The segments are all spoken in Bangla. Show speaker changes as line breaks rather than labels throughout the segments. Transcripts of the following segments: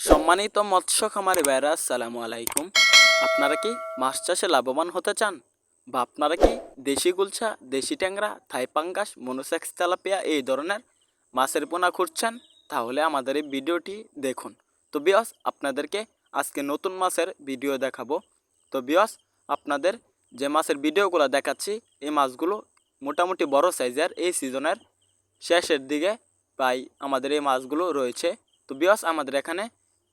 সম্মানিত মৎস্য খামারি ভাইরা, আসসালামু আলাইকুম। আপনারা কি মাছ চাষে লাভবান হতে চান, বা আপনারা কি দেশি গুলশা, দেশি ট্যাংরা, থাই পাঙ্গাস, মনোসেক্স তেলাপিয়া এই ধরনের মাছের পোনা খুঁজছেন? তাহলে আমাদের এই ভিডিওটি দেখুন। তো বিয়স, আপনাদেরকে আজকে নতুন মাছের ভিডিও দেখাবো। তো বিয়স, আপনাদের যে মাছের ভিডিওগুলো দেখাচ্ছি, এই মাছগুলো মোটামুটি বড় সাইজের। এই সিজনের শেষের দিকে প্রায় আমাদের এই মাছগুলো রয়েছে। তো বিয়স, আমাদের এখানে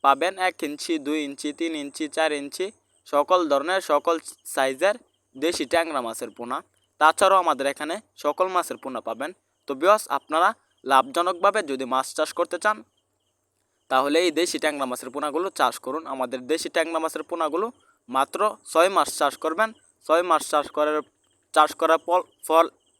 পাবেন 1 ইঞ্চি, 2 ইঞ্চি, 3 ইঞ্চি, 4 ইঞ্চি সকল ধরনের সকল সাইজের দেশি ট্যাংরা মাছের পোনা। তাছাড়াও আমাদের এখানে সকল মাছের পোনা পাবেন। তো বিয়স, আপনারা লাভজনকভাবে যদি মাছ চাষ করতে চান, তাহলে এই দেশি ট্যাংরা মাছের পোনাগুলো চাষ করুন। আমাদের দেশি ট্যাংরা মাছের পোনাগুলো মাত্র 6 মাস চাষ করবেন। 6 মাস চাষ করার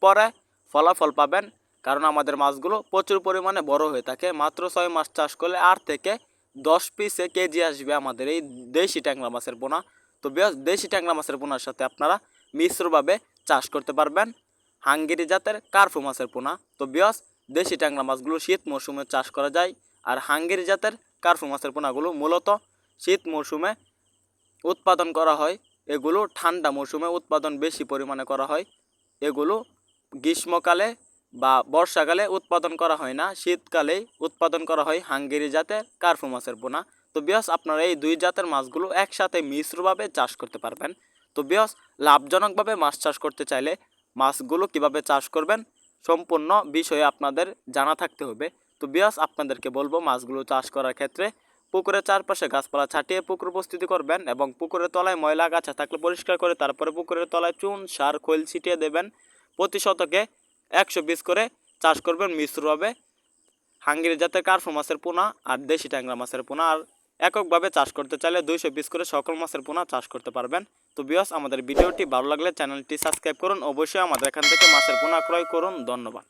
পরে ফলাফল পাবেন, কারণ আমাদের মাছগুলো প্রচুর পরিমাণে বড় হয়ে থাকে। মাত্র 6 মাস চাষ করলে 8 থেকে 10 পিসে কেজি আসবে আমাদের এই দেশি ট্যাংরা মাছের পোনা। তো দেশি ট্যাংরা মাছের পোনার সাথে আপনারা মিশ্রভাবে চাষ করতে পারবেন হাঙ্গেরি জাতের কার্ফু মাছের পোনা। তো বিয়স, দেশি ট্যাংরা মাছগুলো শীত মৌসুমে চাষ করা যায়, আর হাঙ্গেরি জাতের কার্ফু মাছের পোনাগুলো মূলত শীত মৌসুমে উৎপাদন করা হয়। এগুলো ঠান্ডা মৌসুমে উৎপাদন বেশি পরিমাণে করা হয়। এগুলো গ্রীষ্মকালে বা বর্ষাকালে উৎপাদন করা হয় না, শীতকালেই উৎপাদন করা হয় হাঙ্গেরি জাতের কার্ফু মাছের পোনা। তো বিয়স, আপনারা এই দুই জাতের মাছগুলো একসাথে মিশ্রভাবে চাষ করতে পারবেন। তো বিয়স, লাভজনকভাবে মাছ চাষ করতে চাইলে মাছগুলো কিভাবে চাষ করবেন সম্পূর্ণ বিষয়ে আপনাদের জানা থাকতে হবে। তো বিয়স, আপনাদেরকে বলবো, মাছগুলো চাষ করার ক্ষেত্রে পুকুরের চারপাশে গাছপালা ছাটিয়ে পুকুর প্রস্তুতি করবেন, এবং পুকুরের তলায় ময়লা গাছা থাকলে পরিষ্কার করে তারপরে পুকুরের তলায় চুন, সার, খৈল ছিটিয়ে দেবেন। প্রতি শতকে 120 করে চাষ করবেন মিশ্রভাবে হাঙ্গেরি জাতের কার্ফু মাছের পোনা আর দেশি ট্যাংরা মাছের পোনা। আর এককভাবে চাষ করতে চাইলে 220 করে সকল মাছের পোনা চাষ করতে পারবেন। তো বিয়স, আমাদের ভিডিওটি ভালো লাগলে চ্যানেলটি সাবস্ক্রাইব করুন। অবশ্যই আমাদের এখান থেকে মাছের পোনা ক্রয় করুন। ধন্যবাদ।